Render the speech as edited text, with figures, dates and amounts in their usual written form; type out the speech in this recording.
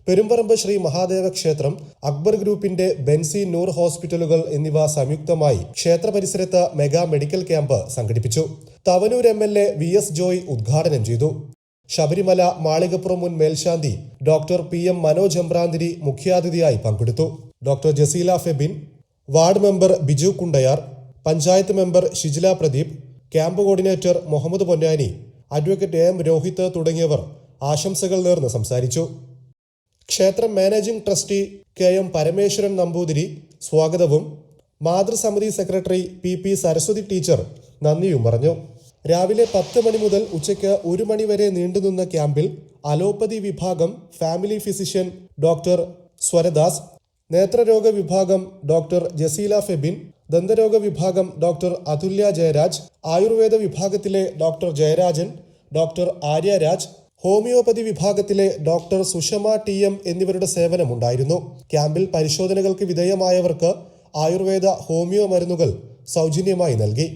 പെരുമ്പറമ്പ് ശ്രീ മഹാദേവ ക്ഷേത്രം, അക്ബർ ഗ്രൂപ്പിന്റെ ബെൻസി നൂർ ഹോസ്പിറ്റലുകൾ എന്നിവ സംയുക്തമായി ക്ഷേത്ര പരിസരത്ത് മെഗാ മെഡിക്കൽ ക്യാമ്പ് സംഘടിപ്പിച്ചു. തവനൂർ MLA VS ജോയ് ഉദ്ഘാടനം ചെയ്തു. ശബരിമല മാളികപ്പുറം മുൻ മേൽശാന്തി ഡോക്ടർ PM മനോജ് എമ്പ്രാന്തിരി മുഖ്യാതിഥിയായി പങ്കെടുത്തു. Doctor Jaseela Febin, ward member Biju Kundayar, panchayat member Shijila Pradeep, camp coordinator Muhammad Ponnani, advocate AM Rohit തുടങ്ങിയവർ ആശംസകൾ നേർന്ന് സംസാരിച്ചു. ക്ഷേത്രം managing trustee KM Parameswaran Namboothiri സ്വാഗതവും മാതൃസമിതി സെക്രട്ടറി PP സരസ്വതി ടീച്ചർ നന്ദിയും പറഞ്ഞു. രാവിലെ 10 മണി മുതൽ ഉച്ചയ്ക്ക് 1 മണി വരെ നീണ്ടുനിന്ന ക്യാമ്പിൽ അലോപ്പതി വിഭാഗം ഫാമിലി ഫിസിഷ്യൻ ഡോക്ടർ സ്വരദാസ്, നേത്രരോഗ വിഭാഗം ഡോക്ടർ ജസീല ഫെബിൻ, ദന്തരോഗ വിഭാഗം ഡോക്ടർ അതുല്യ ജയരാജ്, ആയുർവേദ വിഭാഗത്തിലെ doctor Jayarajan, doctor Aryaraj, homeopathy വിഭാഗത്തിലെ ഡോക്ടർ സുഷമ TM എന്നിവരുടെ സേവനമുണ്ടായിരുന്നു. ക്യാമ്പിൽ പരിശോധനകൾക്ക് വിധേയമായവർക്ക് ആയുർവേദ ഹോമിയോ മരുന്നുകൾ സൗജന്യമായി നൽകി.